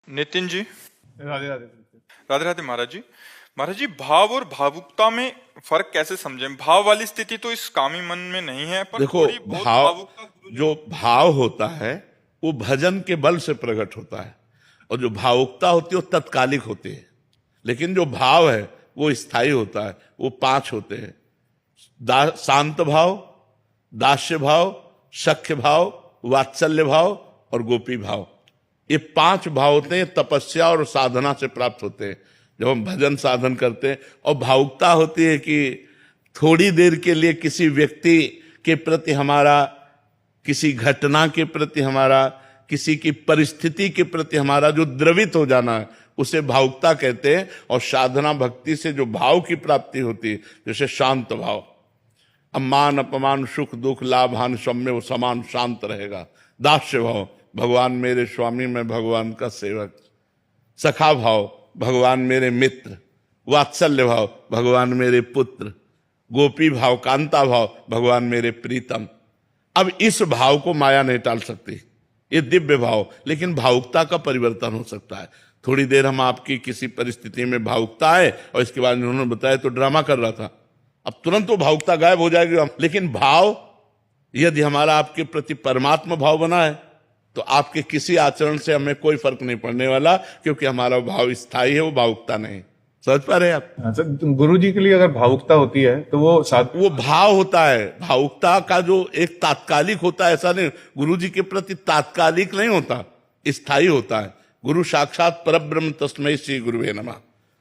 नितिन जी। राधे राधे। राधे राधे महाराज जी। महाराज जी, भाव और भावुकता में फर्क कैसे समझें? भाव वाली स्थिति तो इस कामी मन में नहीं है, पर देखो, थोड़ी बहुत भाव, भावुकता जो भाव होता है वो भजन के बल से प्रकट होता है, और जो भावुकता होती है वो तत्कालिक होती है। लेकिन जो भाव है वो स्थायी होता है। वो 5 होते हैं: शांत भाव, दास्य भाव, सख्य भाव, वात्सल्य भाव और गोपी भाव। ये 5 भाव होते हैं, तपस्या और साधना से प्राप्त होते हैं जब हम भजन साधन करते हैं। और भावुकता होती है कि थोड़ी देर के लिए किसी व्यक्ति के प्रति हमारा, किसी घटना के प्रति हमारा, किसी की परिस्थिति के प्रति हमारा जो द्रवित हो जाना है उसे भावुकता कहते हैं। और साधना भक्ति से जो भाव की प्राप्ति होती है, जैसे शांत भाव, अम्मान अपमान सुख दुख लाभ हानि सब में वो समान शांत रहेगा। दास्य भाव, भगवान मेरे स्वामी, मैं भगवान का सेवक। सखा भाव, भगवान मेरे मित्र। वात्सल्य भाव, भगवान मेरे पुत्र। गोपी भाव, कांता भाव, भगवान मेरे प्रीतम। अब इस भाव को माया नहीं टाल सकती, ये दिव्य भाव। लेकिन भावुकता का परिवर्तन हो सकता है। थोड़ी देर हम आपकी किसी परिस्थिति में भावुकता है और इसके बाद उन्होंने बताया तो ड्रामा कर रहा था, अब तुरंत वो भावुकता गायब हो जाएगी। लेकिन भाव यदि हमारा आपके प्रति परमात्मा भाव बना है तो आपके किसी आचरण से हमें कोई फर्क नहीं पड़ने वाला, क्योंकि हमारा भाव स्थायी है, वो भावुकता नहीं। समझ पा रहे हैं आप? अच्छा, गुरु जी के लिए अगर भावुकता होती है तो वो भाव होता है। भावुकता का जो एक तात्कालिक होता है, ऐसा नहीं। गुरु जी के प्रति तात्कालिक नहीं होता, स्थायी होता है। गुरु साक्षात परब्रह्म तस्मै श्री गुरुवे नमः।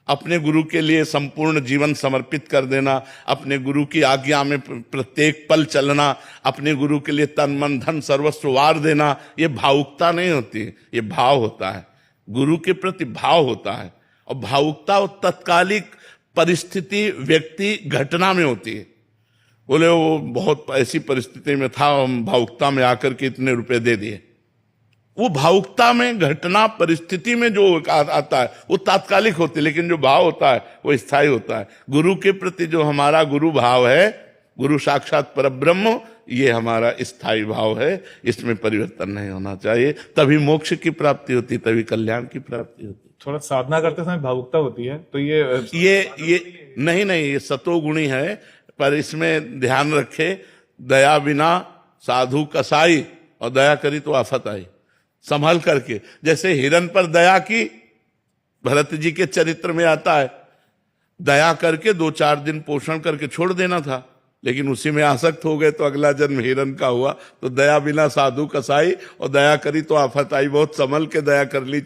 अपने गुरु के लिए संपूर्ण जीवन समर्पित कर देना, अपने गुरु की आज्ञा में प्रत्येक पल चलना, अपने गुरु के लिए तन मन धन सर्वस्व वार देना, ये भावुकता नहीं होती, ये भाव होता है। गुरु के प्रति भाव होता है। और भावुकता तत्कालिक परिस्थिति, व्यक्ति, घटना में होती है। बोले वो बहुत ऐसी परिस्थिति में था, हम भावुकता में आकर के इतने रुपए दे दिए। वो भावुकता में, घटना, परिस्थिति में जो आता है वो तात्कालिक होती है, लेकिन जो भाव होता है वो स्थायी होता है। गुरु के प्रति जो हमारा गुरु भाव है, गुरु साक्षात परब्रह्म, ये हमारा स्थायी भाव है। इसमें परिवर्तन नहीं होना चाहिए। तभी मोक्ष की प्राप्ति होती, तभी कल्याण की प्राप्ति होती। थोड़ा साधना करते समय भावुकता होती है तो ये नहीं, ये सतोगुणी है। पर इसमें ध्यान रखे, दया बिना साधु कसाई, और दया करी तो आफत आई। संभल करके, जैसे हिरन पर दया की, भरत जी के चरित्र में आता है, दया करके 2-4 दिन पोषण करके छोड़ देना था, लेकिन उसी में आसक्त हो गए तो अगला जन्म हिरन का हुआ। तो दया बिना साधु कसाई, और दया करी तो आफत आई। बहुत संभल के दया कर ली।